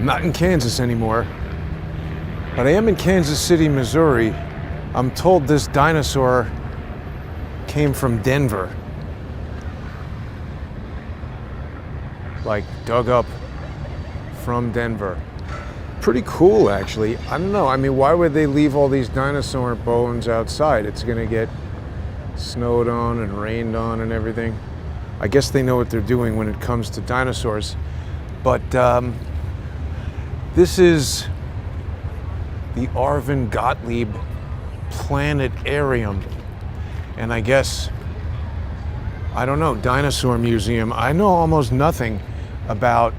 not in Kansas anymore, but I am in Kansas City, Missouri. I'm told this dinosaur came from Denver. Like dug up from Denver. Pretty cool, actually. I don't know. I mean, why would they leave all these dinosaur bones outside? It's gonna get snowed on and rained on and everything. I guess they know what they're doing when it comes to dinosaurs. But this is the Arvin Gottlieb Planetarium. And I guess, I don't know, dinosaur museum. I know almost nothing about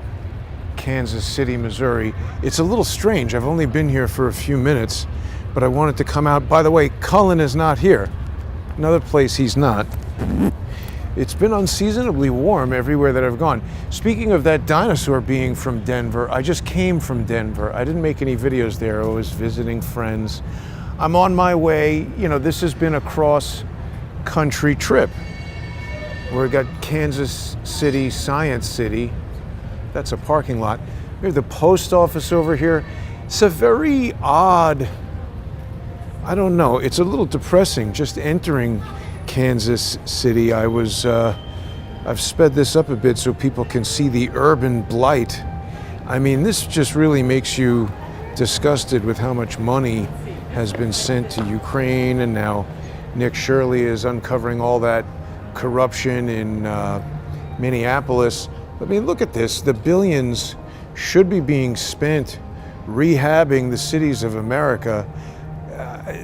Kansas City, Missouri. It's a little strange. I've only been here for a few minutes, but I wanted to come out. By the way, Cullen is not here. Another place he's not. It's been unseasonably warm everywhere that I've gone. Speaking of that dinosaur being from Denver, I just came from Denver. I didn't make any videos there. I was visiting friends. I'm on my way. You know, this has been a cross-country trip. We got Kansas City, Science City. That's a parking lot. We have the post office over here. It's a very odd, I don't know, it's a little depressing just entering Kansas City. I've sped this up a bit so people can see the urban blight. I mean, this just really makes you disgusted with how much money has been sent to Ukraine, and now Nick Shirley is uncovering all that corruption in Minneapolis. I mean, look at this. The billions should be being spent rehabbing the cities of America.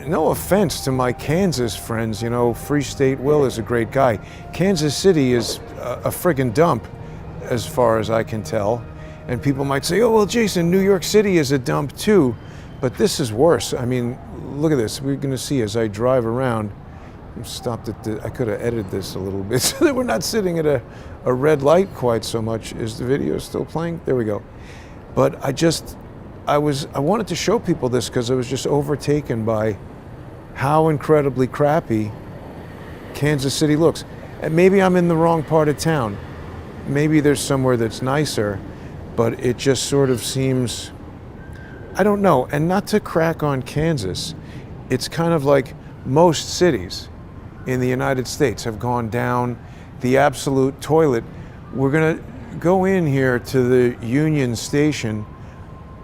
No offense to my Kansas friends, you know, Free State Will is a great guy. Kansas City is a friggin' dump, as far as I can tell. And people might say, oh, well, Jason, New York City is a dump too. But this is worse. I mean, look at this. We're gonna see as I drive around. I'm stopped at I could have edited this a little bit so that we're not sitting at a red light quite so much. Is the video still playing? There we go. But I wanted to show people this because I was just overtaken by how incredibly crappy Kansas City looks. And maybe I'm in the wrong part of town. Maybe there's somewhere that's nicer, but it just sort of seems, I don't know. And not to crack on Kansas, it's kind of like most cities in the United States have gone down the absolute toilet. We're gonna go in here to the Union Station.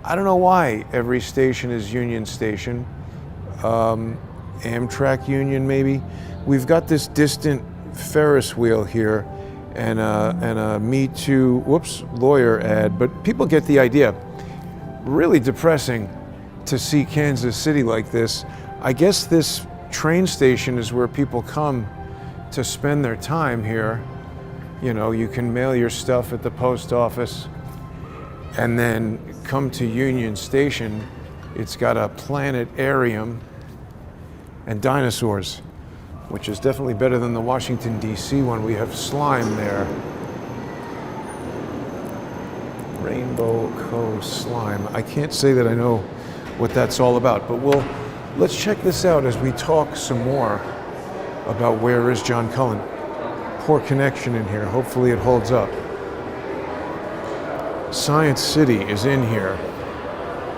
I don't know why every station is Union Station. Amtrak Union, maybe. We've got this distant Ferris wheel here and a Me Too, lawyer ad, but people get the idea. Really depressing to see Kansas City like this. I guess this train station is where people come to spend their time here. You know, you can mail your stuff at the post office and then come to Union Station. It's got a planetarium and dinosaurs, which is definitely better than the Washington, D.C. one. We have slime there. Rainbow Cove slime. I can't say that I know what that's all about, but let's check this out as we talk some more about where is John Cullen. Poor connection in here. Hopefully it holds up. Science City is in here.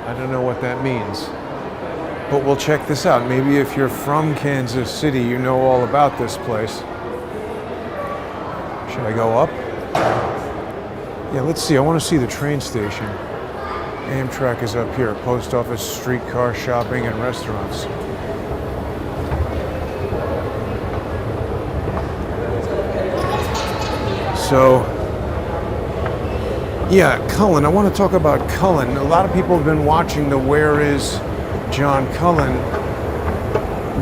I don't know what that means, but we'll check this out. Maybe if you're from Kansas City, you know all about this place. Should I go up? Yeah, let's see. I want to see the train station. Amtrak is up here. Post office, streetcar, shopping, and restaurants. So, yeah, Cullen. I want to talk about Cullen. A lot of people have been watching the Where is John Cullen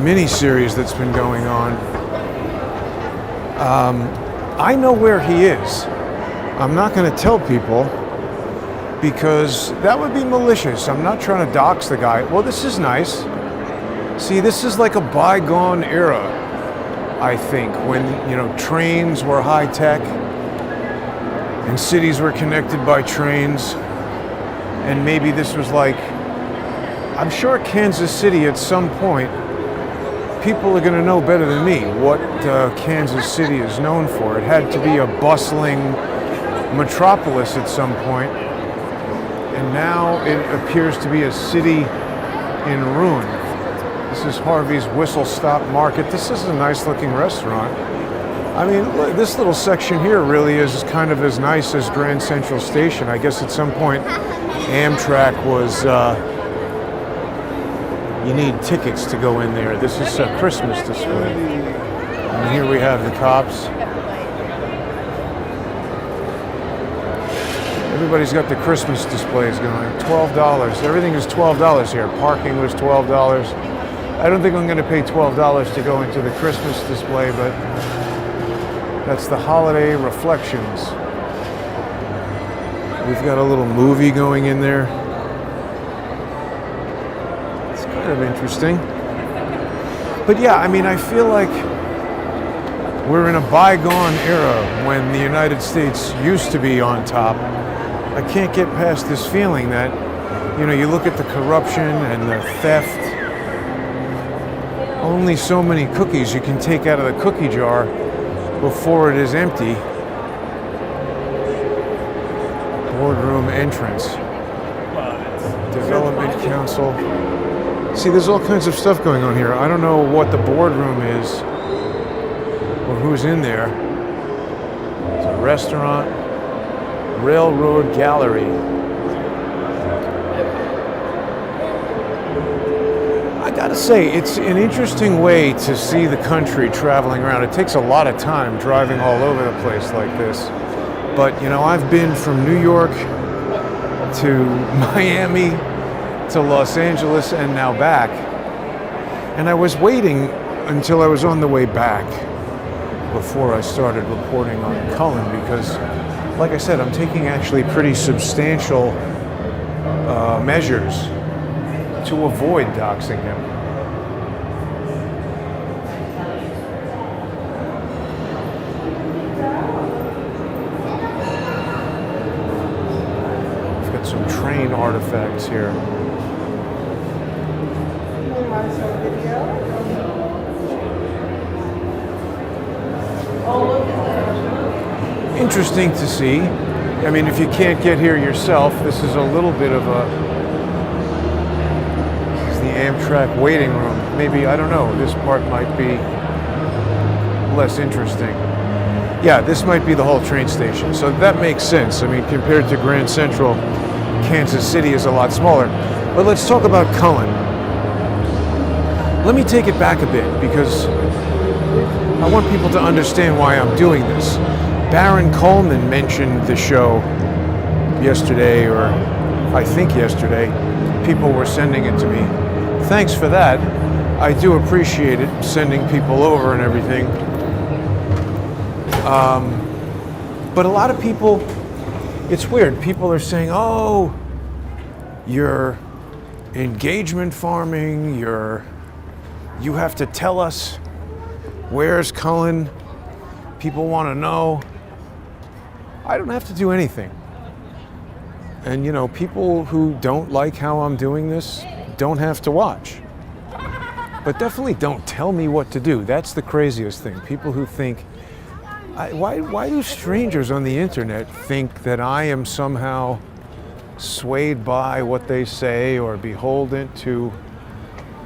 miniseries that's been going on. I know where he is. I'm not going to tell people because that would be malicious. I'm not trying to dox the guy. Well, this is nice. See, this is like a bygone era, I think, when, you know, trains were high tech and cities were connected by trains. And maybe this was like, I'm sure Kansas City at some point, people are going to know better than me what Kansas City is known for. It had to be a bustling metropolis at some point. and now it appears to be a city in ruin. This is Harvey's Whistle Stop Market. This is a nice looking restaurant. I mean, this little section here really is kind of as nice as Grand Central Station. I guess at some point Amtrak was, you need tickets to go in there. This is a Christmas display. And here we have the cops. Everybody's got the Christmas displays going. $12. Everything is $12 here. Parking was $12. I don't think I'm going to pay $12 to go into the Christmas display, but that's the Holiday Reflections. We've got a little movie going in there. It's kind of interesting. But yeah, I mean, I feel like we're in a bygone era when the United States used to be on top. I can't get past this feeling that, you know, you look at the corruption and the theft. Only so many cookies you can take out of the cookie jar before it is empty. Boardroom entrance. Development Council. See, there's all kinds of stuff going on here. I don't know what the boardroom is or who's in there. It's a restaurant. Railroad Gallery. I gotta say, it's an interesting way to see the country traveling around. It takes a lot of time driving all over the place like this. But, you know, I've been from New York to Miami to Los Angeles and now back. And I was waiting until I was on the way back before I started reporting on Cullen because, like I said, I'm taking actually pretty substantial measures to avoid doxing him. We've got some train artifacts here. Interesting to see. I mean, if you can't get here yourself, this is a little bit of a... This is the Amtrak waiting room. Maybe, I don't know, this part might be less interesting. Yeah, this might be the whole train station, so that makes sense. I mean, compared to Grand Central, Kansas City is a lot smaller. But let's talk about Cullen. Let me take it back a bit, because I want people to understand why I'm doing this. Baron Coleman mentioned the show yesterday, or I think yesterday. People were sending it to me. Thanks for that. I do appreciate it, sending people over and everything. But a lot of people, it's weird. People are saying, oh, you're engagement farming, you have to tell us where's Cullen. People want to know. I don't have to do anything. And, you know, people who don't like how I'm doing this don't have to watch. But definitely don't tell me what to do. That's the craziest thing. People who think, why do strangers on the internet think that I am somehow swayed by what they say or beholden to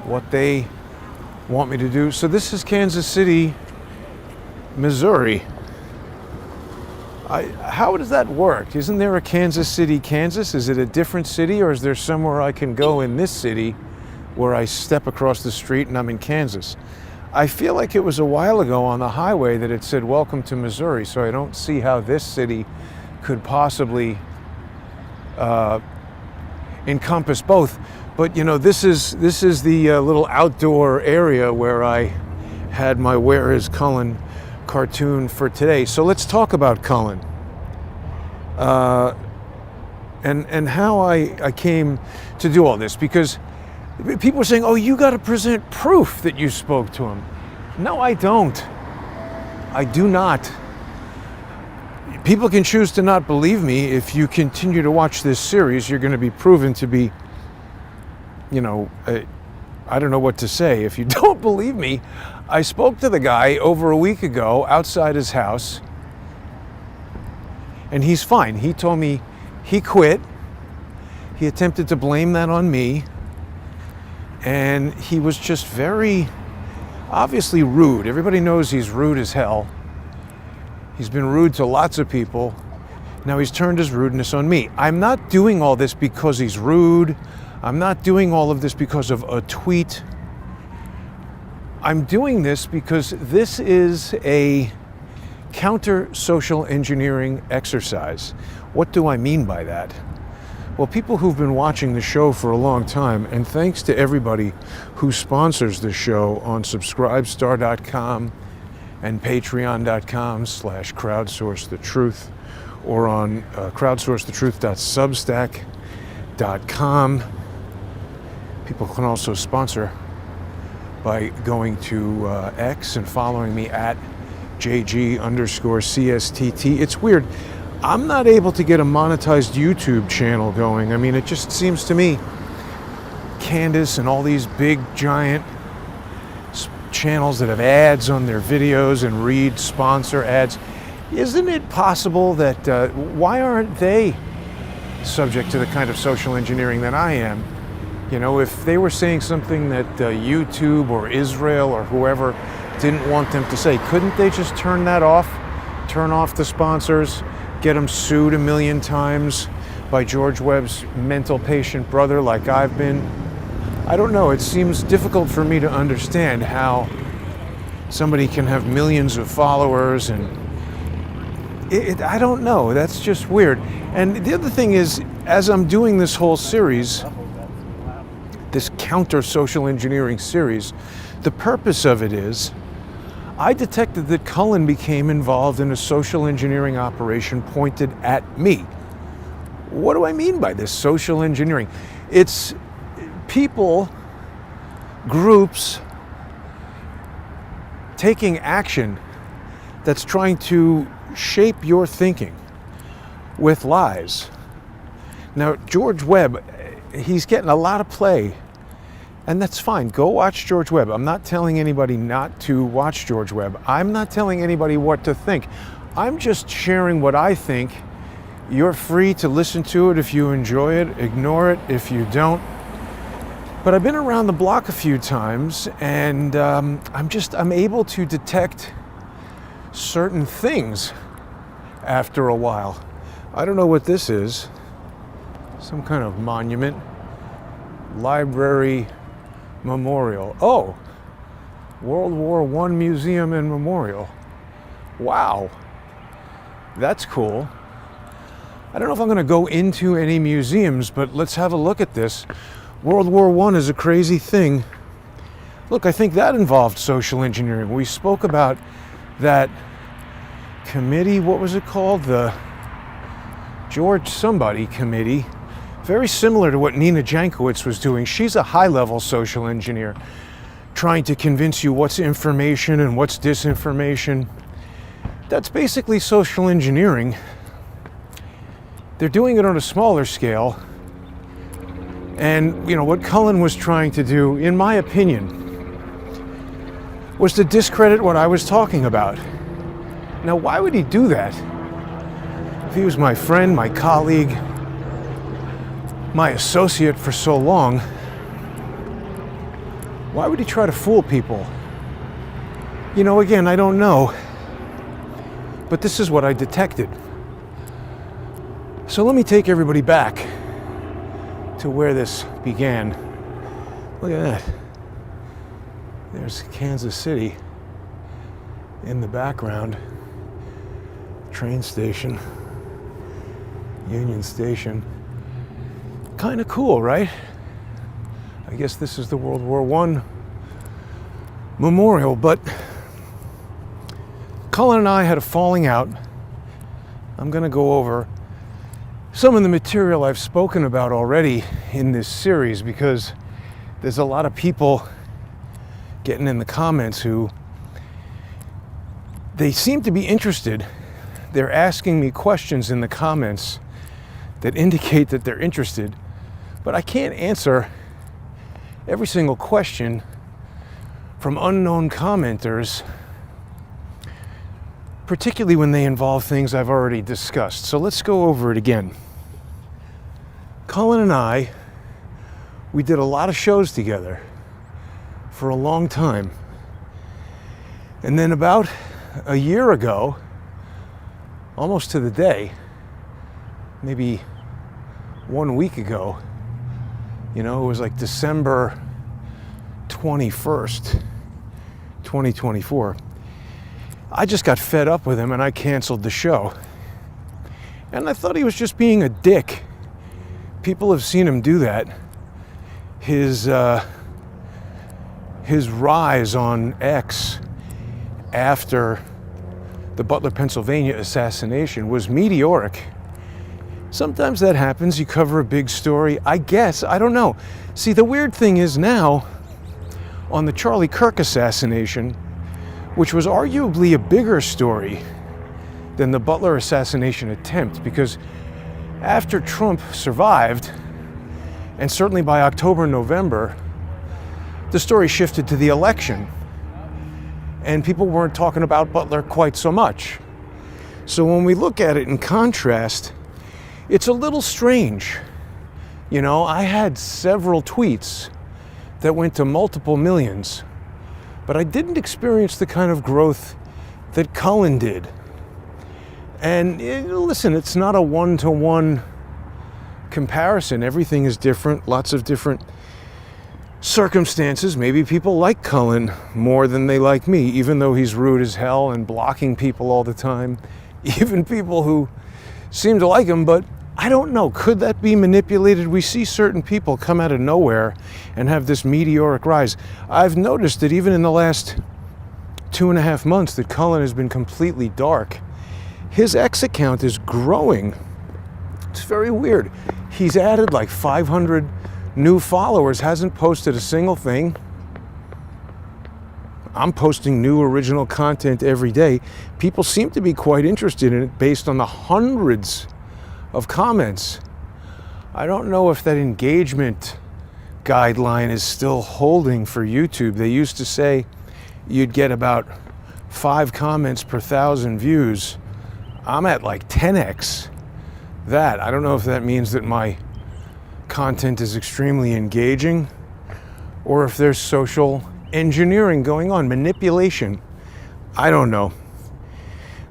what they want me to do? So this is Kansas City, Missouri. How does that work? Isn't there a Kansas City, Kansas? Is it a different city, or is there somewhere I can go in this city where I step across the street and I'm in Kansas? I feel like it was a while ago on the highway that it said, "Welcome to Missouri," so I don't see how this city could possibly encompass both. But, you know, this is the little outdoor area where I had my Where is Cullen cartoon for today. So let's talk about Cullen and how I came to do all this, because people are saying, oh, you got to present proof that you spoke to him. No, I don't. I do not. People can choose to not believe me. If you continue to watch this series, you're going to be proven to be, you know, I don't know what to say. If you don't believe me, I spoke to the guy over a week ago outside his house, and he's fine. He told me he quit He attempted to blame that on me, and he was just very obviously rude. Everybody knows he's rude as hell. He's been rude to lots of people. Now he's turned his rudeness on me. I'm not doing all this because he's rude. I'm not doing all of this because of a tweet. I'm doing this because this is a counter social engineering exercise. What do I mean by that? Well, people who've been watching the show for a long time, and thanks to everybody who sponsors the show on subscribestar.com and patreon.com/crowdsourcethetruth, or on crowdsourcethetruth.substack.com. People can also sponsor by going to X and following me at JG_CSTT. It's weird. I'm not able to get a monetized YouTube channel going. I mean, it just seems to me Candace and all these big, giant channels that have ads on their videos and read sponsor ads, isn't it possible that, why aren't they subject to the kind of social engineering that I am? You know, if they were saying something that YouTube or Israel or whoever didn't want them to say, couldn't they just turn that off? Turn off the sponsors, get them sued 1,000,000 times by George Webb's mental patient brother like I've been? I don't know. It seems difficult for me to understand how somebody can have millions of followers, and I don't know. That's just weird. And the other thing is, as I'm doing this whole series, this counter social engineering series, the purpose of it is, I detected that Cullen became involved in a social engineering operation pointed at me. What do I mean by this social engineering? It's people, groups, taking action that's trying to shape your thinking with lies. Now, George Webb, he's getting a lot of play, and that's fine. Go watch George Webb. I'm not telling anybody not to watch George Webb. I'm not telling anybody what to think. I'm just sharing what I think. You're free to listen to it if you enjoy it, ignore it if you don't. But I've been around the block a few times, and I'm able to detect certain things after a while. I don't know what this is. Some kind of monument, library, memorial. Oh, World War I Museum and Memorial. Wow, that's cool. I don't know if I'm going to go into any museums, but let's have a look at this. World War I is a crazy thing. Look, I think that involved social engineering. We spoke about that committee, what was it called? The George somebody committee. Very similar to what Nina Jankowicz was doing. She's a high-level social engineer, trying to convince you what's information and what's disinformation. That's basically social engineering. They're doing it on a smaller scale. And, you know, what Cullen was trying to do, in my opinion, was to discredit what I was talking about. Now, why would he do that? If he was my friend, my colleague, my associate for so long, why would he try to fool people? You know, again, I don't know. But this is what I detected. So let me take everybody back to where this began. Look at that. There's Kansas City in the background. Train station. Union Station. Kind of cool, right? I guess this is the World War I memorial, but Cullen and I had a falling out. I'm going to go over some of the material I've spoken about already in this series, because there's a lot of people getting in the comments who, they seem to be interested. They're asking me questions in the comments that indicate that they're interested, but I can't answer every single question from unknown commenters, particularly when they involve things I've already discussed. So let's go over it again. Cullen and I, we did a lot of shows together for a long time. And then about a year ago, almost to the day, maybe 1 week ago, it was like December 21st, 2024. I just got fed up with him and I canceled the show. And I thought he was just being a dick. People have seen him do that. His rise on X after the Butler, Pennsylvania assassination was meteoric. Sometimes that happens. You cover a big story. I guess. I don't know. See, the weird thing is now, on the Charlie Kirk assassination, which was arguably a bigger story than the Butler assassination attempt, because after Trump survived, and certainly by October, November, the story shifted to the election. And people weren't talking about Butler quite so much. So when we look at it in contrast, it's a little strange. I had several tweets that went to multiple millions, but I didn't experience the kind of growth that Cullen did. And listen, it's not a one-to-one comparison. Everything is different, lots of different circumstances. Maybe people like Cullen more than they like me, even though he's rude as hell and blocking people all the time. Even people who seem to like him, but I don't know. Could that be manipulated? We see certain people come out of nowhere and have this meteoric rise. I've noticed that even in the last 2.5 months that Cullen has been completely dark. His X account is growing. It's very weird. He's added like 500 new followers, hasn't posted a single thing. I'm posting new original content every day. People seem to be quite interested in it based on the hundreds of comments. I don't know if that engagement guideline is still holding for YouTube. They used to say you'd get about 5 comments per 1,000 views. I'm at like 10x that. I don't know if that means that my content is extremely engaging or if there's social engineering going on, manipulation. I don't know.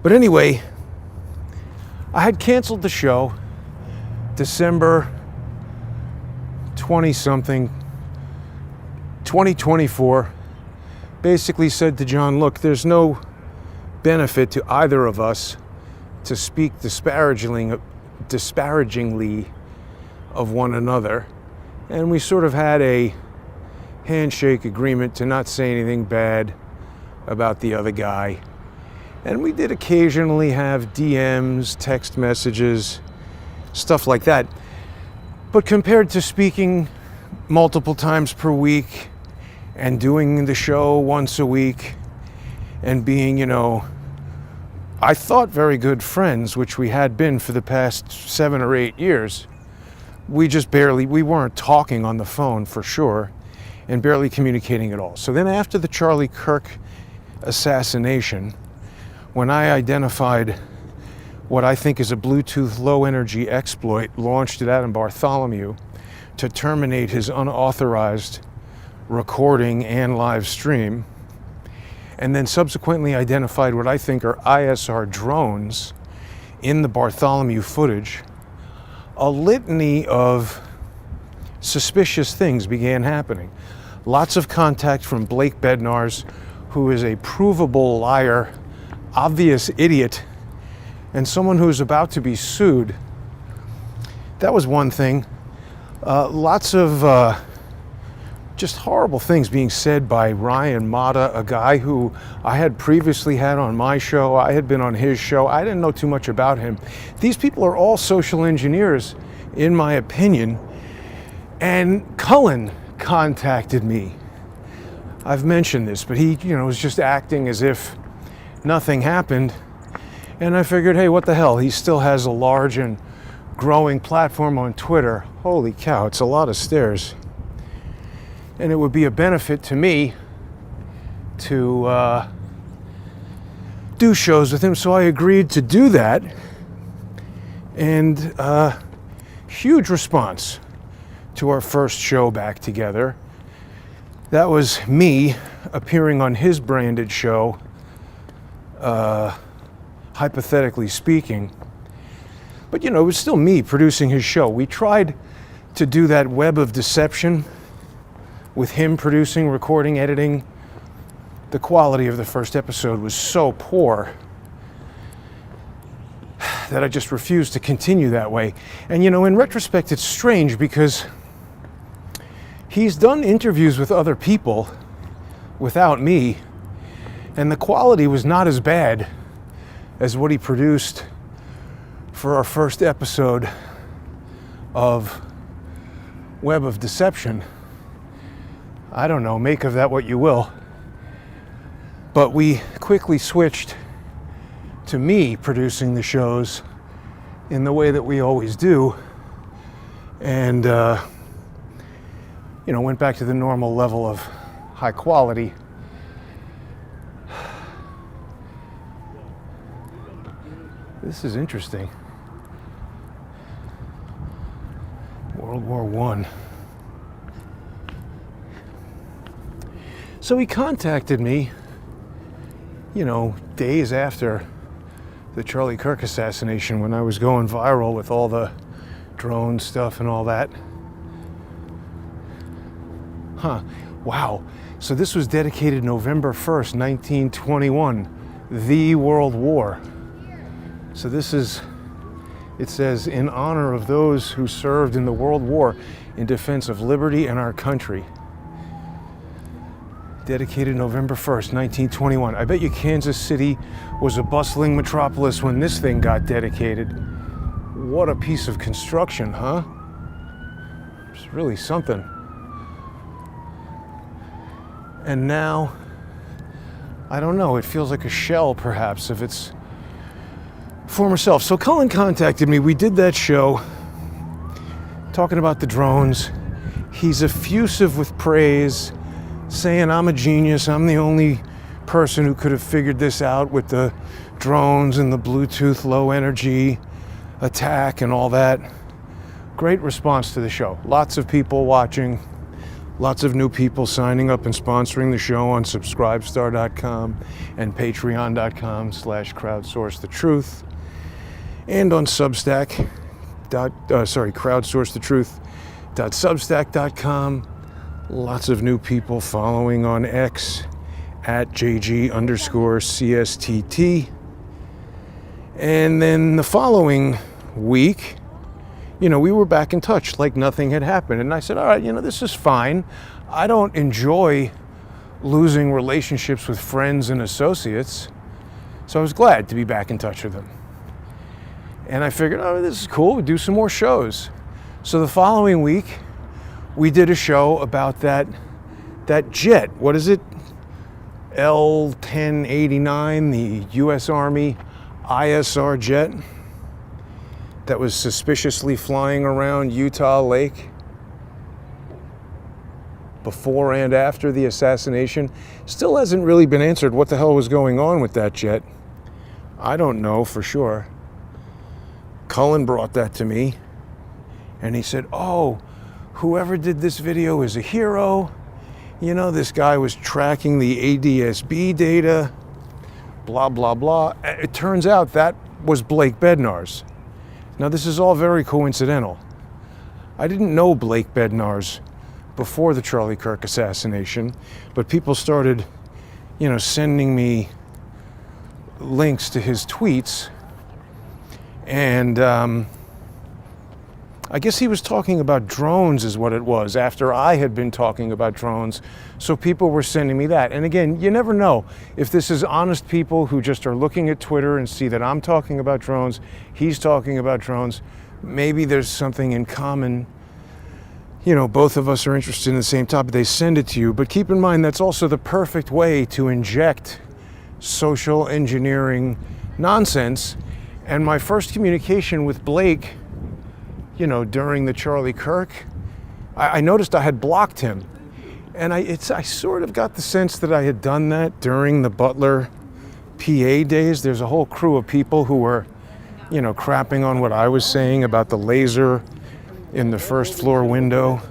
But anyway, I had canceled the show December 20-something, 2024. Basically said to John, look, there's no benefit to either of us to speak disparagingly of one another. And we sort of had a handshake agreement to not say anything bad about the other guy. And we did occasionally have DMs, text messages, stuff like that. But compared to speaking multiple times per week and doing the show once a week and being, I thought very good friends, which we had been for the past 7 or 8 years, we weren't talking on the phone for sure and barely communicating at all. So then after the Charlie Kirk assassination, when I identified what I think is a Bluetooth low energy exploit launched at Adam Bartholomew to terminate his unauthorized recording and live stream, and then subsequently identified what I think are ISR drones in the Bartholomew footage, a litany of suspicious things began happening. Lots of contact from Blake Bednarz, who is a provable liar, obvious idiot, and someone who's about to be sued. That was one thing. Lots of just horrible things being said by Ryan Mata, a guy who I had previously had on my show. I had been on his show. I didn't know too much about him. These people are all social engineers, in my opinion. And Cullen contacted me. I've mentioned this, but he, was just acting as if nothing happened. And I figured, hey, what the hell? He still has a large and growing platform on Twitter. Holy cow, it's a lot of stairs. And it would be a benefit to me to do shows with him. So I agreed to do that. And huge response to our first show back together. That was me appearing on his branded show, hypothetically speaking. But it was still me producing his show. We tried to do that web of deception with him producing, recording, editing. The quality of the first episode was so poor that I just refused to continue that way. And in retrospect, it's strange because he's done interviews with other people without me, and the quality was not as bad as what he produced for our first episode of Web of Deception. I don't know, make of that what you will. But we quickly switched to me producing the shows in the way that we always do, and went back to the normal level of high quality. This is interesting. World War I. So he contacted me, days after the Charlie Kirk assassination, when I was going viral with all the drone stuff and all that. Wow. So this was dedicated November 1st, 1921, the World War. So it says, in honor of those who served in the World War in defense of liberty and our country. Dedicated November 1st, 1921. I bet you Kansas City was a bustling metropolis when this thing got dedicated. What a piece of construction, huh? It's really something. And now, I don't know, it feels like a shell, perhaps, of its former self. So Cullen contacted me. We did that show talking about the drones. He's effusive with praise, saying I'm a genius. I'm the only person who could have figured this out with the drones and the Bluetooth low energy attack and all that. Great response to the show. Lots of people watching. Lots of new people signing up and sponsoring the show on subscribestar.com and patreon.com/crowdsourcethetruth, and on Substack, crowdsourcethetruth.substack.com. Lots of new people following on X at JG_CSTT. And then the following week, we were back in touch like nothing had happened. And I said, all right, this is fine. I don't enjoy losing relationships with friends and associates. So I was glad to be back in touch with them. And I figured, this is cool. We'll do some more shows. So the following week, we did a show about that jet. What is it? L-1089, the U.S. Army ISR jet that was suspiciously flying around Utah Lake before and after the assassination. Still hasn't really been answered what the hell was going on with that jet. I don't know for sure. Cullen brought that to me, and he said, whoever did this video is a hero. This guy was tracking the ADSB data, blah, blah, blah. It turns out that was Blake Bednar's. Now, this is all very coincidental. I didn't know Blake Bednar's before the Charlie Kirk assassination, but people started, sending me links to his tweets, and I guess he was talking about drones is what it was, after I had been talking about drones, so people were sending me that. And again, you never know if this is honest people who just are looking at Twitter and see that I'm talking about drones, he's talking about drones. Maybe there's something in common. Both of us are interested in the same topic. They send it to you. But keep in mind, that's also the perfect way to inject social engineering nonsense. And my first communication with Blake, during the Charlie Kirk, I noticed I had blocked him. And I sort of got the sense that I had done that during the Butler PA days. There's a whole crew of people who were, crapping on what I was saying about the laser in the first floor window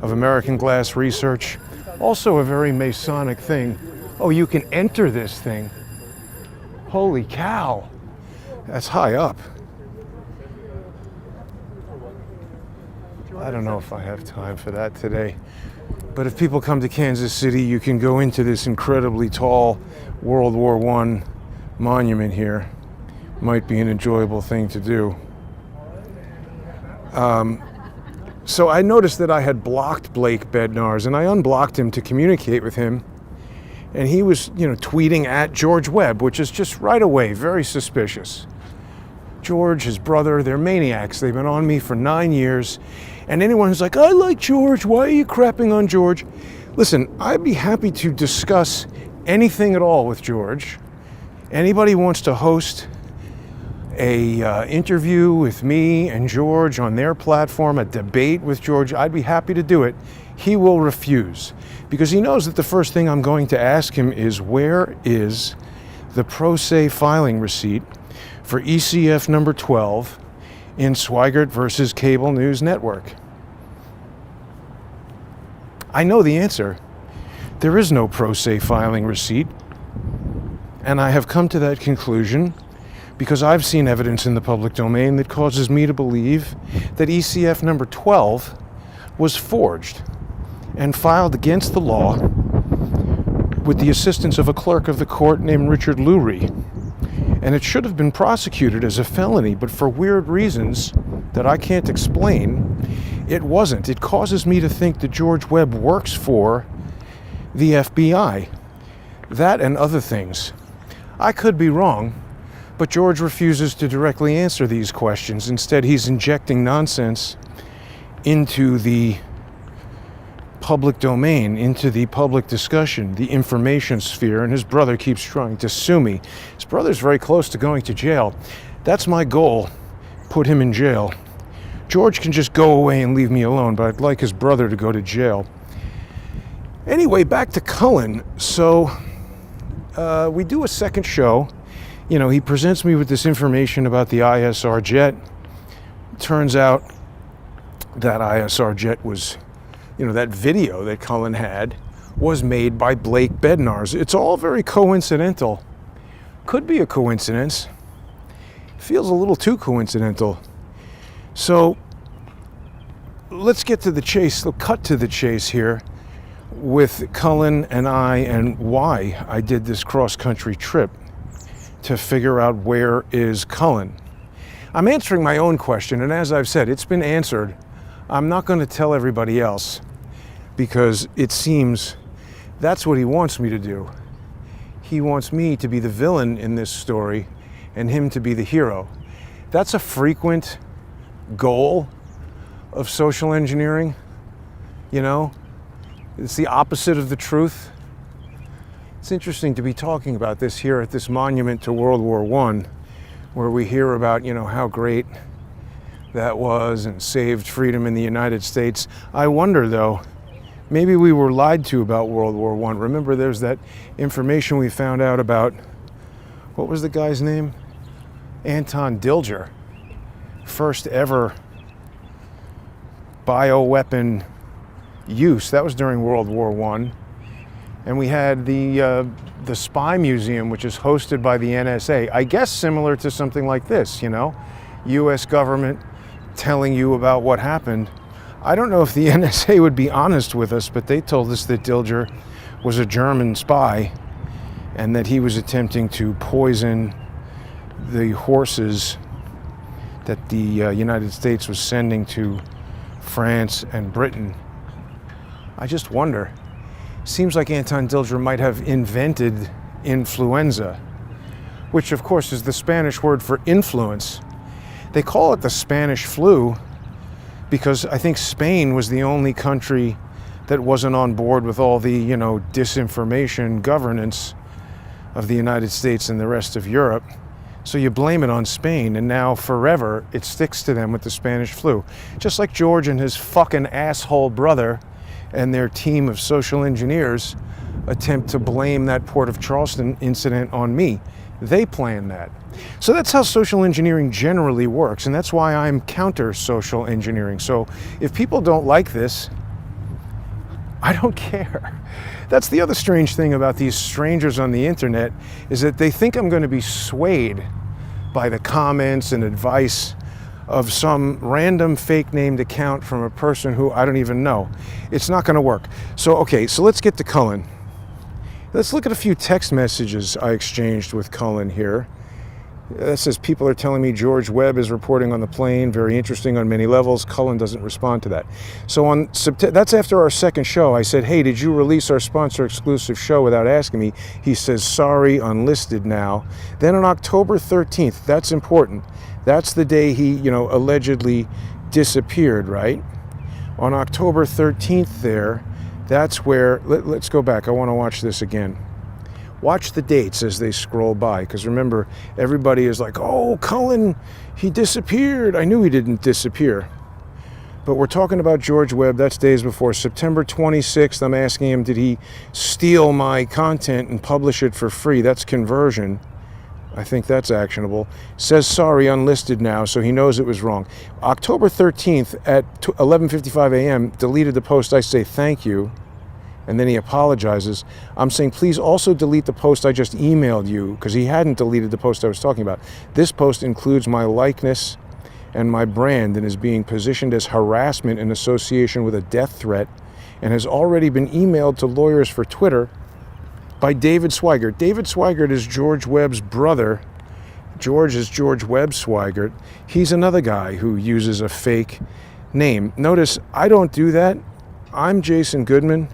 of American Glass Research. Also a very Masonic thing. Oh, you can enter this thing. Holy cow. That's high up. I don't know if I have time for that today. But if people come to Kansas City, you can go into this incredibly tall World War I monument here. Might be an enjoyable thing to do. So I noticed that I had blocked Blake Bednarz, and I unblocked him to communicate with him. And he was, tweeting at George Webb, which is just right away very suspicious. George, his brother, they're maniacs. They've been on me for 9 years. And anyone who's like, I like George, why are you crapping on George? Listen, I'd be happy to discuss anything at all with George. Anybody wants to host a interview with me and George on their platform, a debate with George, I'd be happy to do it. He will refuse because he knows that the first thing I'm going to ask him is, where is the pro se filing receipt for ECF number 12 in Swigert versus Cable News Network? I know the answer. There is no pro se filing receipt. And I have come to that conclusion because I've seen evidence in the public domain that causes me to believe that ECF number 12 was forged and filed against the law with the assistance of a clerk of the court named Richard Lurie. And it should have been prosecuted as a felony, but for weird reasons that I can't explain, it wasn't. It causes me to think that George Webb works for the FBI. That and other things. I could be wrong, but George refuses to directly answer these questions. Instead, he's injecting nonsense into the public domain, into the public discussion, the information sphere, and his brother keeps trying to sue me. His brother's very close to going to jail. That's my goal, put him in jail. George can just go away and leave me alone, but I'd like his brother to go to jail. Anyway, back to Cullen. So we do a second show. He presents me with this information about the ISR jet. Turns out that ISR jet was, that video that Cullen had was made by Blake Bednarz. It's all very coincidental. Could be a coincidence. Feels a little too coincidental. So let's get to the chase. Let's cut to the chase here with Cullen and I and why I did this cross-country trip to figure out where is Cullen. I'm answering my own question, and as I've said, it's been answered. I'm not going to tell everybody else because it seems that's what he wants me to do. He wants me to be the villain in this story and him to be the hero. That's a frequent goal of social engineering. It's the opposite of the truth. It's interesting to be talking about this here at this monument to World War I, where we hear about, how great that was and saved freedom in the United States. I wonder, though, maybe we were lied to about World War I. Remember, there's that information we found out about, what was the guy's name? Anton Dilger. First ever bioweapon use. That was during World War I. And we had the Spy Museum, which is hosted by the NSA. I guess similar to something like this, U.S. government telling you about what happened. I don't know if the NSA would be honest with us, but they told us that Dilger was a German spy and that he was attempting to poison the horses that the United States was sending to France and Britain. I just wonder. Seems like Anton Dilger might have invented influenza, which of course is the Spanish word for influence. They call it the Spanish flu because I think Spain was the only country that wasn't on board with all the, disinformation governance of the United States and the rest of Europe. So you blame it on Spain, and now forever it sticks to them with the Spanish flu. Just like George and his fucking asshole brother and their team of social engineers attempt to blame that Port of Charleston incident on me. They plan that. So that's how social engineering generally works, and that's why I'm counter social engineering. So if people don't like this, I don't care. That's the other strange thing about these strangers on the internet, is that they think I'm going to be swayed by the comments and advice of some random fake named account from a person who I don't even know. It's not going to work. So, okay, so let's get to Cullen. Let's look at a few text messages I exchanged with Cullen here. That says, people are telling me George Webb is reporting on the plane. Very interesting on many levels. Cullen doesn't respond to that. So that's after our second show. I said, hey, did you release our sponsor exclusive show without asking me? He says, sorry, unlisted now. Then on October 13th, that's important. That's the day he, allegedly disappeared, right? On October 13th there, that's where, let's go back. I want to watch this again. Watch the dates as they scroll by, because remember, everybody is like, oh, Cullen, he disappeared. I knew he didn't disappear. But we're talking about George Webb. That's days before. September 26th, I'm asking him, did he steal my content and publish it for free? That's conversion. I think that's actionable. Says, sorry, unlisted now, so he knows it was wrong. October 13th at 11:55 a.m., deleted the post. I say, thank you. And then he apologizes. I'm saying, please also delete the post I just emailed you, because he hadn't deleted the post I was talking about. This post includes my likeness and my brand and is being positioned as harassment in association with a death threat and has already been emailed to lawyers for Twitter by David Swigert. David Swigert is George Webb's brother. George is George Webb Swigert. He's another guy who uses a fake name. Notice, I don't do that. I'm Jason Goodman.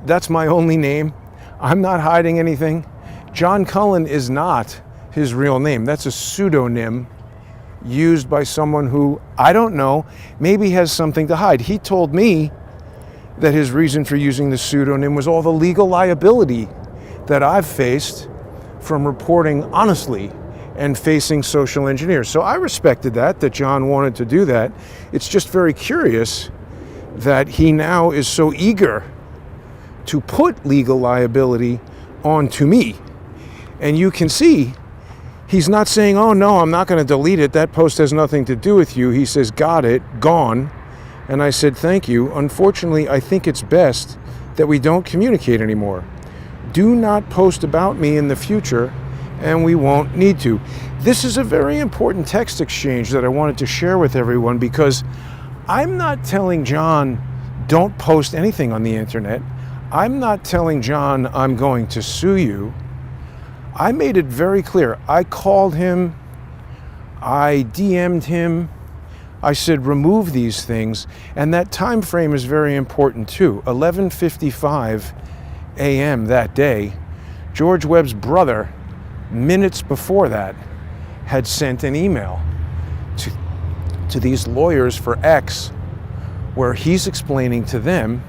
That's my only name. I'm not hiding anything. John Cullen is not his real name. That's a pseudonym used by someone who, I don't know, maybe has something to hide. He told me that his reason for using the pseudonym was all the legal liability that I've faced from reporting honestly and facing social engineers. So I respected that John wanted to do that. It's just very curious that he now is so eager to put legal liability onto me. And you can see he's not saying, oh no, I'm not going to delete it. That post has nothing to do with you. He says, got it, gone. And I said, thank you. Unfortunately, I think it's best that we don't communicate anymore. Do not post about me in the future, and we won't need to. This is a very important text exchange that I wanted to share with everyone, because I'm not telling John, don't post anything on the internet. I'm not telling John I'm going to sue you. I made it very clear. I called him, I DM'd him, I said remove these things, and that time frame is very important too. 11:55 a.m. that day, George Webb's brother, minutes before that, had sent an email to these lawyers for X, where he's explaining to them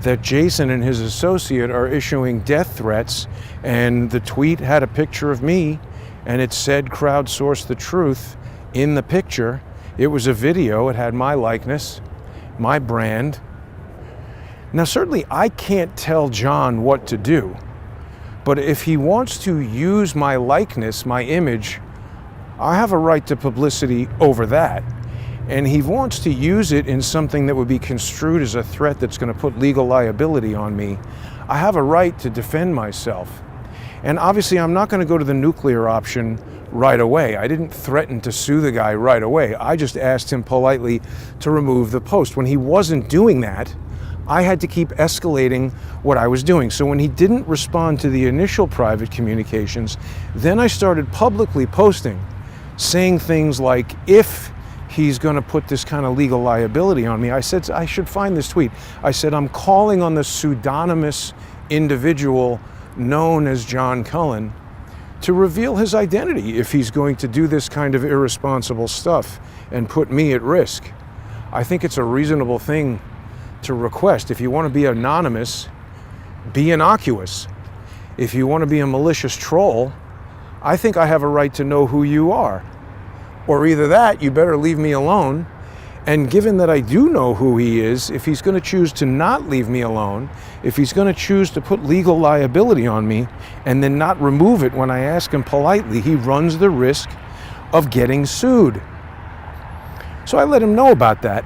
that Jason and his associate are issuing death threats, and the tweet had a picture of me, and it said crowdsource the truth in the picture. It was a video, it had my likeness, my brand. Now certainly I can't tell John what to do, but if he wants to use my likeness, my image, I have a right to publicity over that. And he wants to use it in something that would be construed as a threat that's going to put legal liability on me. I have a right to defend myself. And obviously I'm not going to go to the nuclear option right away. I didn't threaten to sue the guy right away. I just asked him politely to remove the post. When he wasn't doing that, I had to keep escalating what I was doing. So when he didn't respond to the initial private communications, then I started publicly posting, saying things like, if he's going to put this kind of legal liability on me. I said, I should find this tweet. I said, I'm calling on the pseudonymous individual known as John Cullen to reveal his identity if he's going to do this kind of irresponsible stuff and put me at risk. I think it's a reasonable thing to request. If you want to be anonymous, be innocuous. If you want to be a malicious troll, I think I have a right to know who you are. Or either that, you better leave me alone And given that I do know who he is, if he's going to choose to not leave me alone, if he's going to choose to put legal liability on me and then not remove it when I ask him politely, he runs the risk of getting sued. So I let him know about that.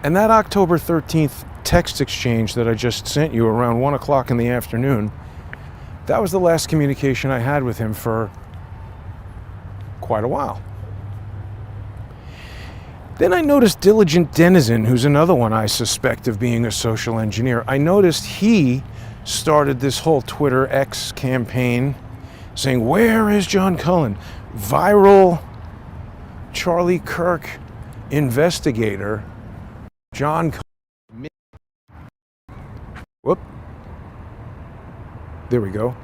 And that October 13th text exchange that I just sent you around 1 o'clock in the afternoon, that was the last communication I had with him for quite a while. Then I noticed Diligent Denizen, who's another one I suspect of being a social engineer. I noticed he started this whole Twitter X campaign saying, "Where is John Cullen? Viral Charlie Kirk investigator John Cullen." Whoop. There we go.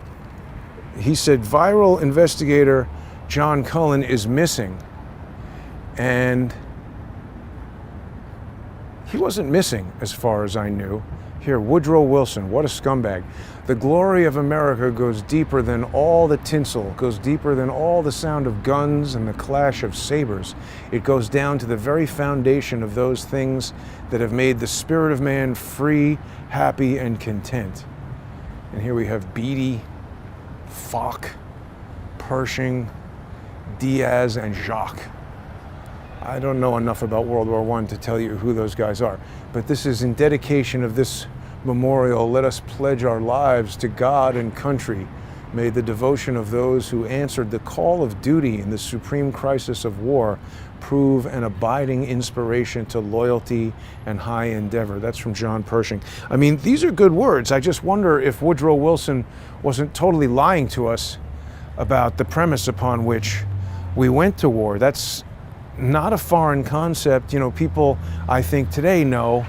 He said, "Viral investigator John Cullen is missing." And he wasn't missing, as far as I knew. Here, Woodrow Wilson, what a scumbag. "The glory of America goes deeper than all the tinsel, goes deeper than all the sound of guns and the clash of sabers. It goes down to the very foundation of those things that have made the spirit of man free, happy, and content." And here we have Beatty, Foch, Pershing, Diaz, and Jacques. I don't know enough about World War I to tell you who those guys are, but this is in dedication of this memorial. Let us pledge our lives to God and country. May the devotion of those who answered the call of duty in the supreme crisis of war prove an abiding inspiration to loyalty and high endeavor. That's from John Pershing. I mean, these are good words. I just wonder if Woodrow Wilson wasn't totally lying to us about the premise upon which we went to war. That's not a foreign concept. You know, people, I think, today know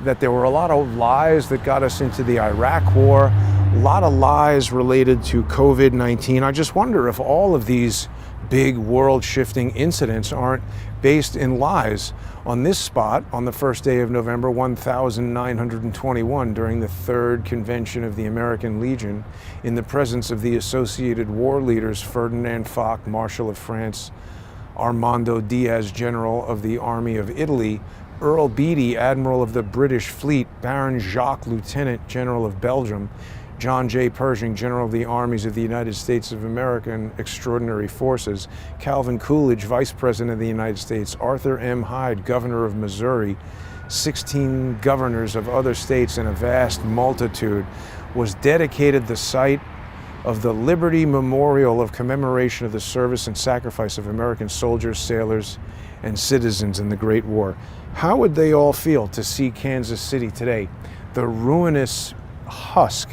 that there were a lot of lies that got us into the Iraq War, a lot of lies related to COVID-19. I just wonder if all of these big world-shifting incidents aren't based in lies. On this spot, on the first day of November 1921, during the third convention of the American Legion, in the presence of the associated war leaders Ferdinand Foch, Marshal of France, Armando Diaz, General of the Army of Italy, Earl Beatty, Admiral of the British Fleet, Baron Jacques, Lieutenant General of Belgium, John J. Pershing, General of the Armies of the United States of America and Extraordinary Forces, Calvin Coolidge, Vice President of the United States, Arthur M. Hyde, Governor of Missouri, 16 governors of other states, and a vast multitude, was dedicated the site of the Liberty Memorial of commemoration of the service and sacrifice of American soldiers, sailors, and citizens in the Great War. How would they all feel to see Kansas City today, the ruinous husk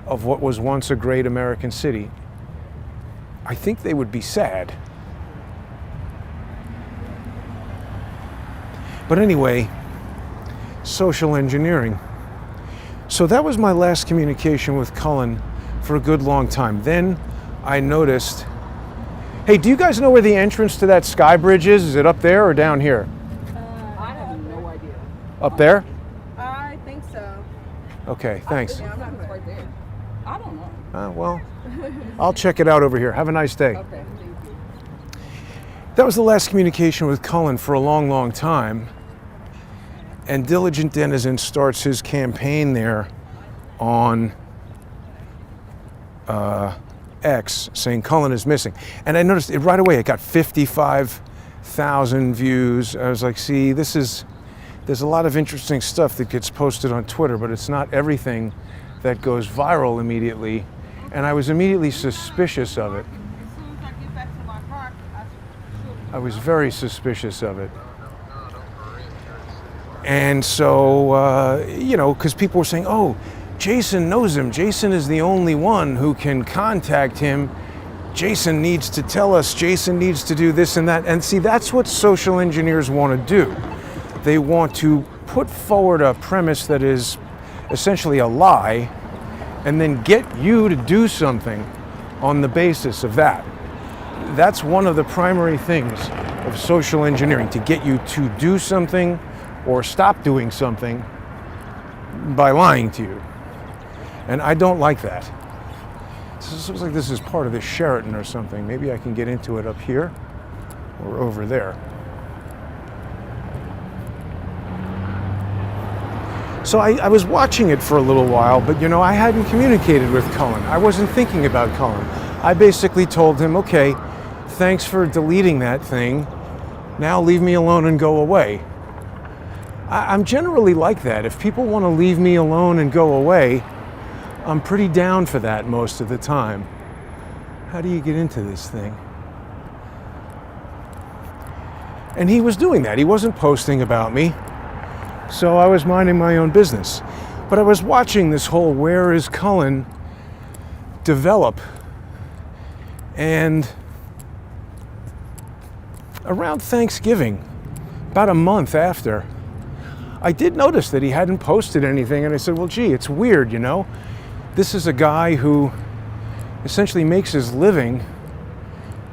of what was once a great American city? I think they would be sad. But anyway, social engineering. So that was my last communication with Cullen for a good long time. Then I noticed, hey, do you guys know where the entrance to that sky bridge is? Is it up there or down here? I have no idea. Up there? I think so. Okay, thanks. Yeah, I'm not right there. I don't know. Well, I'll check it out over here. Have a nice day. Okay, thank you. That was the last communication with Cullen for a long, long time. And Diligent Denizen starts his campaign there on X, saying Cullen is missing. And I noticed it right away. It got 55,000 views. I was like, see, there's a lot of interesting stuff that gets posted on Twitter, but it's not everything that goes viral immediately. And I was immediately suspicious of it. As soon as I get back to my car, I was very suspicious of it. And so, you know, because people were saying, oh, Jason knows him. Jason is the only one who can contact him. Jason needs to tell us. Jason needs to do this and that. And see, that's what social engineers want to do. They want to put forward a premise that is essentially a lie and then get you to do something on the basis of that. That's one of the primary things of social engineering, to get you to do something or stop doing something by lying to you. And I don't like that. This looks like this is part of the Sheraton or something. Maybe I can get into it up here or over there. So I was watching it for a little while, but you know, I hadn't communicated with Cullen. I wasn't thinking about Cullen. I basically told him, okay, thanks for deleting that thing. Now leave me alone and go away. I'm generally like that. If people want to leave me alone and go away, I'm pretty down for that most of the time. How do you get into this thing? And he was doing that. He wasn't posting about me. So I was minding my own business. But I was watching this whole "Where is Cullen" develop. And around Thanksgiving, about a month after, I did notice that he hadn't posted anything. And I said, well, gee, it's weird, you know? This is a guy who essentially makes his living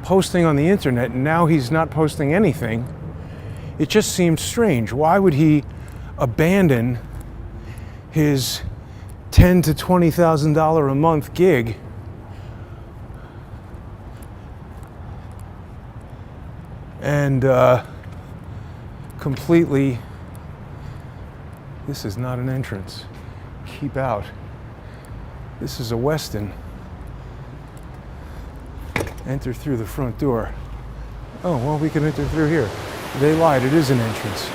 posting on the internet, and now he's not posting anything. It just seemed strange. Why would he abandon his $10,000 to $20,000 a month gig and completely? This is not an entrance. Keep out. This is a Westin. Enter through the front door. Oh, well, we can enter through here. They lied, it is an entrance.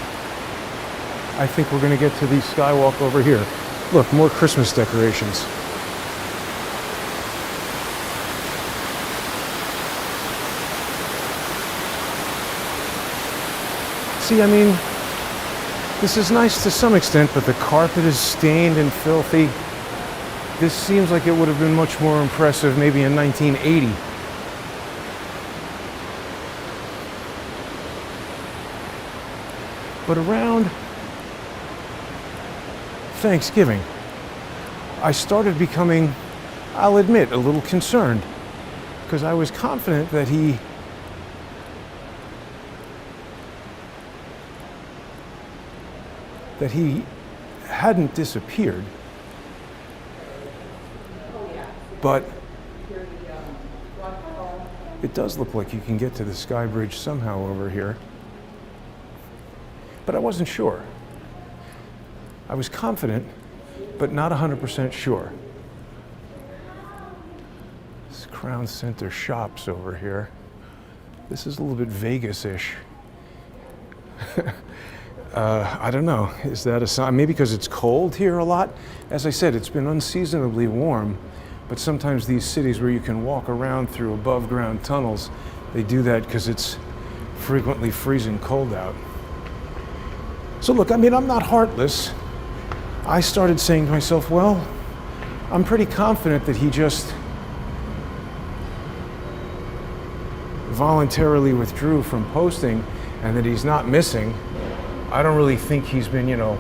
I think we're gonna get to the skywalk over here. Look, more Christmas decorations. See, I mean, this is nice to some extent, but the carpet is stained and filthy. This seems like it would have been much more impressive maybe in 1980. But around Thanksgiving, I started becoming, I'll admit, a little concerned, because I was confident that he hadn't disappeared. But it does look like you can get to the Sky Bridge somehow over here. But I wasn't sure. I was confident, but not 100% sure. This Crown Center Shops over here. This is a little bit Vegas-ish. I don't know, is that a sign? Maybe because it's cold here a lot? As I said, it's been unseasonably warm, but sometimes these cities where you can walk around through above ground tunnels, they do that because it's frequently freezing cold out. So look, I mean, I'm not heartless. I started saying to myself, well, I'm pretty confident that he just voluntarily withdrew from posting and that he's not missing. I don't really think he's been, you know,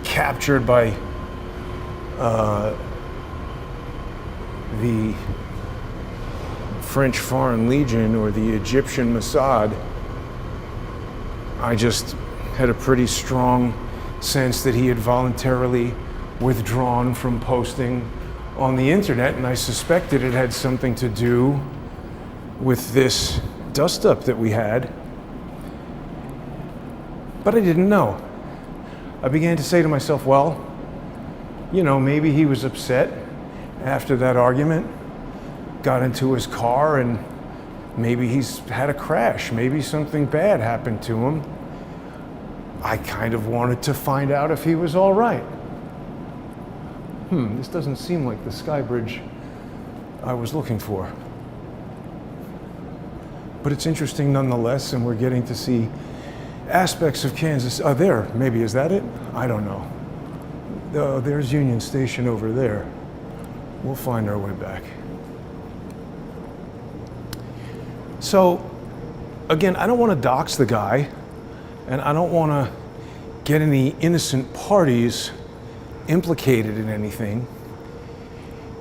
captured by the French Foreign Legion or the Egyptian Mossad. I just had a pretty strong sense that he had voluntarily withdrawn from posting on the internet, and I suspected it had something to do with this dust-up that we had. But I didn't know. I began to say to myself, well, you know, maybe he was upset after that argument, got into his car, and maybe he's had a crash. Maybe something bad happened to him. I kind of wanted to find out if he was all right. This doesn't seem like the Sky Bridge I was looking for. But it's interesting nonetheless, and we're getting to see aspects of Kansas. There, maybe, is that it? I don't know. There's Union Station over there. We'll find our way back. So, again, I don't want to dox the guy, and I don't want to get any innocent parties implicated in anything.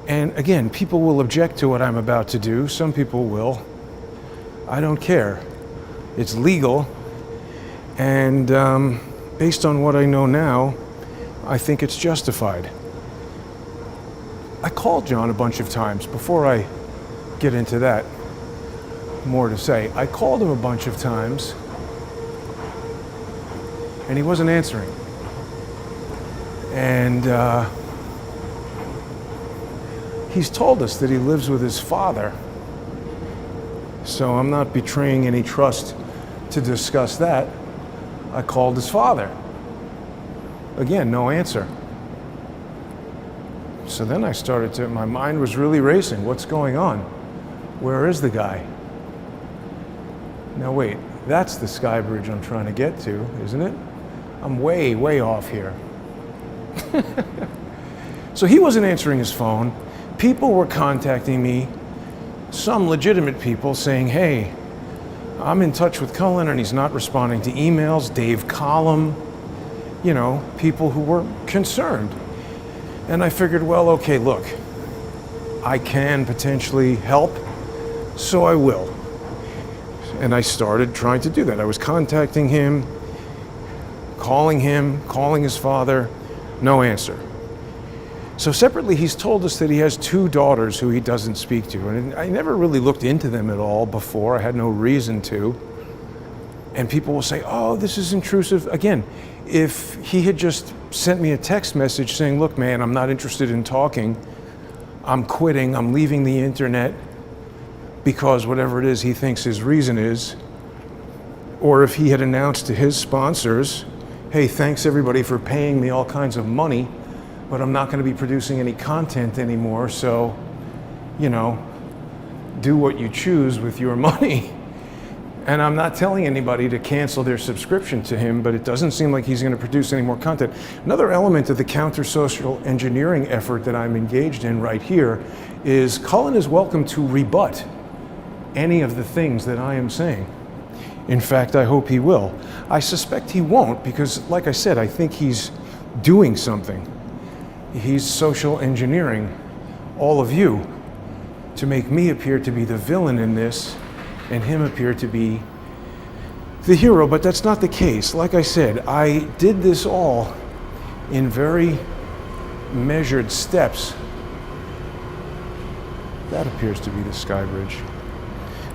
And again, people will object to what I'm about to do. Some people will. I don't care. It's legal. And based on what I know now, I think it's justified. I called John a bunch of times. Before I get into that, more to say. I called him a bunch of times, and he wasn't answering. And he's told us that he lives with his father. So I'm not betraying any trust to discuss that. I called his father. Again, no answer. So then I started to, my mind was really racing. What's going on? Where is the guy? Now wait, that's the sky bridge I'm trying to get to, isn't it? I'm way, way off here. So he wasn't answering his phone. People were contacting me, some legitimate people saying, hey, I'm in touch with Cullen and he's not responding to emails. Dave Cullen, you know, people who were concerned. And I figured, well, okay, look, I can potentially help, so I will. And I started trying to do that. I was contacting him, calling his father, no answer. So separately, he's told us that he has 2 daughters who he doesn't speak to. And I never really looked into them at all before. I had no reason to. And people will say, oh, this is intrusive. Again, if he had just sent me a text message saying, look, man, I'm not interested in talking. I'm quitting. I'm leaving the internet because whatever it is he thinks his reason is. Or if he had announced to his sponsors, hey, thanks everybody for paying me all kinds of money, but I'm not going to be producing any content anymore, so, you know, do what you choose with your money. And I'm not telling anybody to cancel their subscription to him, but it doesn't seem like he's going to produce any more content. Another element of the counter-social engineering effort that I'm engaged in right here is Cullen is welcome to rebut any of the things that I am saying. In fact, I hope he will. I suspect he won't because, like I said, I think he's doing something. He's social engineering all of you to make me appear to be the villain in this and him appear to be the hero, but that's not the case. Like I said, I did this all in very measured steps. That appears to be the sky bridge.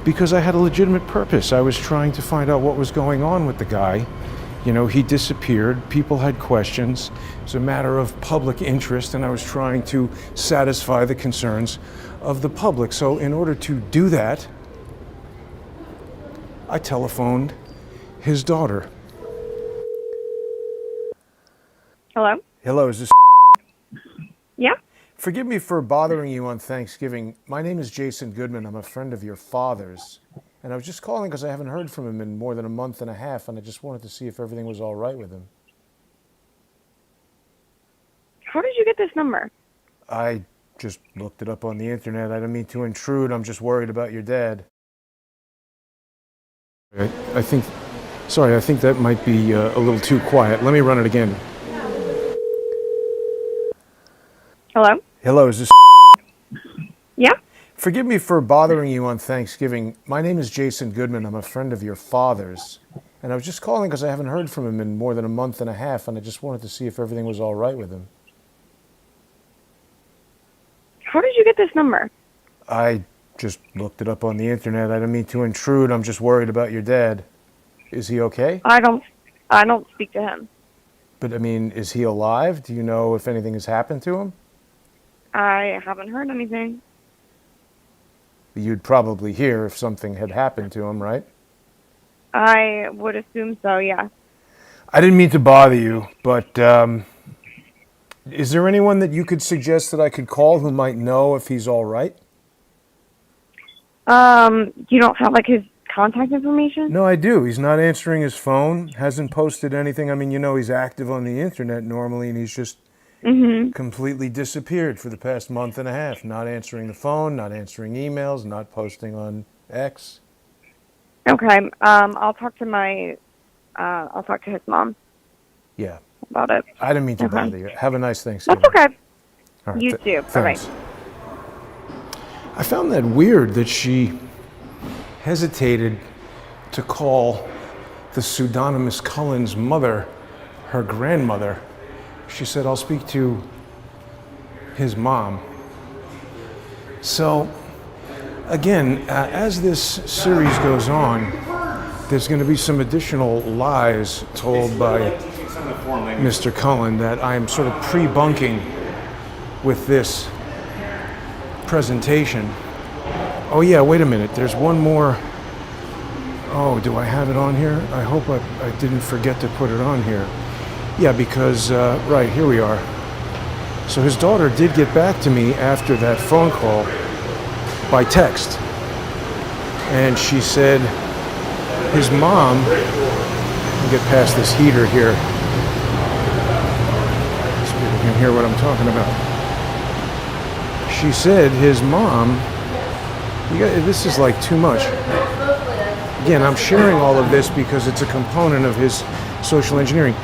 Because I had a legitimate purpose. I was trying to find out what was going on with the guy. You know, he disappeared, people had questions. It was a matter of public interest, and I was trying to satisfy the concerns of the public. So in order to do that, I telephoned his daughter. Hello? Hello, is this? Yeah? Forgive me for bothering you on Thanksgiving. My name is Jason Goodman. I'm a friend of your father's. And I was just calling because I haven't heard from him in more than a month and a half, and I just wanted to see if everything was all right with him. How did you get this number? I just looked it up on the internet. I didn't mean to intrude. I'm just worried about your dad. I think that might be a little too quiet. Let me run it again. Hello? Hello, is this? Yeah? Forgive me for bothering you on Thanksgiving. My name is Jason Goodman. I'm a friend of your father's. And I was just calling because I haven't heard from him in more than a month and a half, and I just wanted to see if everything was all right with him. How did you get this number? I just looked it up on the internet. I didn't mean to intrude. I'm just worried about your dad. Is he okay? I don't speak to him. But I mean, is he alive? Do you know if anything has happened to him? I haven't heard anything. You'd probably hear if something had happened to him, right? I would assume so, yeah. I didn't mean to bother you, but is there anyone that you could suggest that I could call who might know if he's all right? You don't have, like, his contact information? No, I do. He's not answering his phone, hasn't posted anything. I mean, you know he's active on the internet normally, and he's just completely disappeared for the past month and a half. Not answering the phone, not answering emails, not posting on X. Okay, I'll talk to his mom. Yeah. About it. I didn't mean to bother you. Have a nice Thanksgiving. That's okay. All right, You too. Bye-bye. I found that weird that she hesitated to call the pseudonymous Cullen's mother her grandmother. She said, I'll speak to his mom. So, again, as this series goes on, there's going to be some additional lies told by Mr. Cullen, that I'm sort of pre-bunking with this presentation. Oh yeah, wait a minute, there's one more. Oh, do I have it on here? I hope I didn't forget to put it on here. Yeah, because, right, here we are. So his daughter did get back to me after that phone call by text. And she said his mom, let me get past this heater here so people can hear what I'm talking about. She said his mom, this is like too much. Again, I'm sharing all of this because it's a component of his social engineering.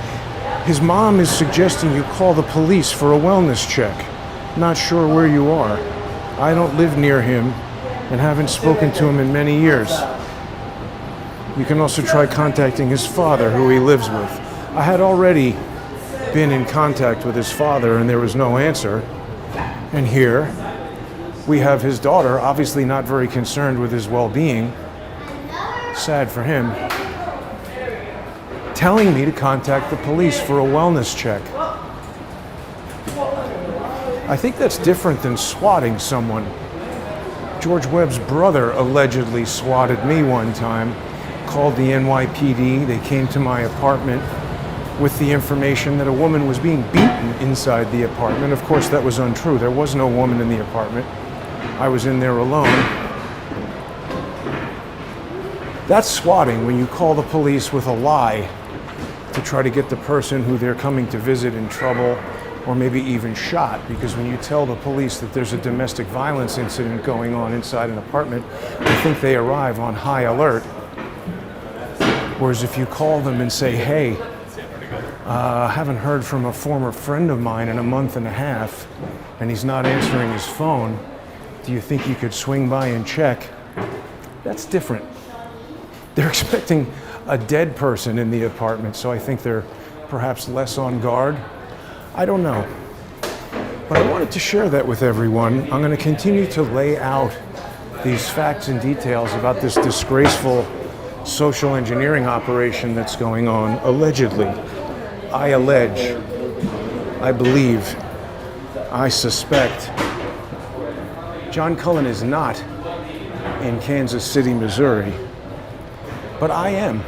His mom is suggesting you call the police for a wellness check. Not sure where you are. I don't live near him and haven't spoken to him in many years. You can also try contacting his father, who he lives with. I had already been in contact with his father and there was no answer. And here we have his daughter, obviously not very concerned with his well-being. Sad for him. Telling me to contact the police for a wellness check. I think that's different than swatting someone. George Webb's brother allegedly swatted me one time, called the NYPD. They came to my apartment with the information that a woman was being beaten inside the apartment. Of course, that was untrue. There was no woman in the apartment. I was in there alone. That's swatting, when you call the police with a lie to try to get the person who they're coming to visit in trouble or maybe even shot. Because when you tell the police that there's a domestic violence incident going on inside an apartment, I think they arrive on high alert. Whereas if you call them and say, hey, I haven't heard from a former friend of mine in a month and a half and he's not answering his phone, do you think you could swing by and check? That's different. They're expecting a dead person in the apartment, so I think they're perhaps less on guard. I don't know. But I wanted to share that with everyone. I'm going to continue to lay out these facts and details about this disgraceful social engineering operation that's going on, allegedly. I allege, I believe, I suspect. John Cullen is not in Kansas City, Missouri. But I am.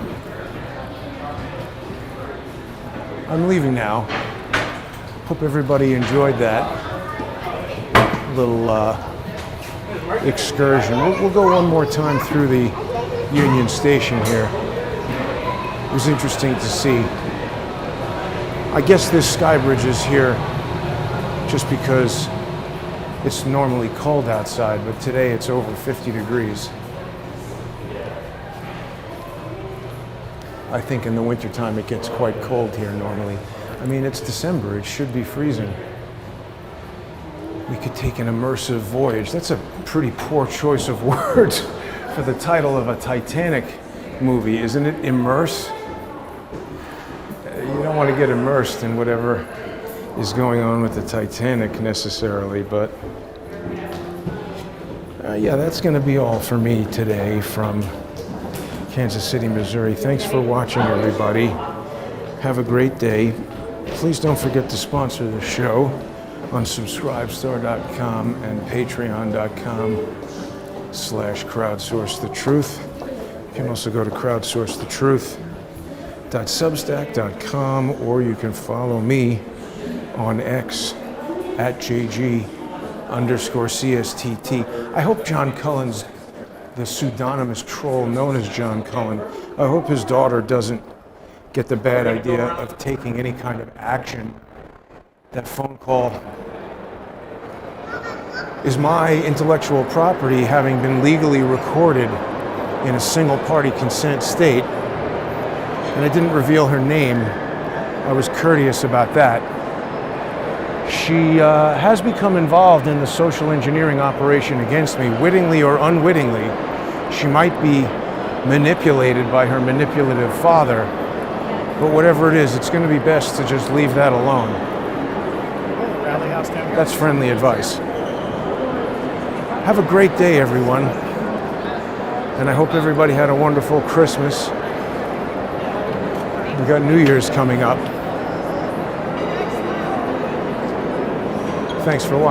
I'm leaving now. Hope everybody enjoyed that little excursion. We'll go one more time through the Union Station here. It was interesting to see. I guess this sky bridge is here just because it's normally cold outside, but today it's over 50 degrees. I think in the wintertime it gets quite cold here normally. I mean, it's December, it should be freezing. We could take an immersive voyage. That's a pretty poor choice of words for the title of a Titanic movie, isn't it? Immerse? You don't want to get immersed in whatever is going on with the Titanic necessarily, but yeah, that's going to be all for me today from Kansas City, Missouri. Thanks for watching, everybody. Have a great day. Please don't forget to sponsor the show on subscribestar.com and patreon.com/crowdsourcethetruth. You can also go to crowdsourcethetruth.substack.com, or you can follow me on X at JG_CSTT. I hope John Cullen's the pseudonymous troll known as John Cullen. I hope his daughter doesn't get the bad idea of taking any kind of action. That phone call is my intellectual property, having been legally recorded in a single-party consent state. And I didn't reveal her name. I was courteous about that. She has become involved in the social engineering operation against me, wittingly or unwittingly. She might be manipulated by her manipulative father, but whatever it is, it's going to be best to just leave that alone. That's friendly advice. Have a great day, everyone, and I hope everybody had a wonderful Christmas. We got New Year's coming up. Thanks for watching.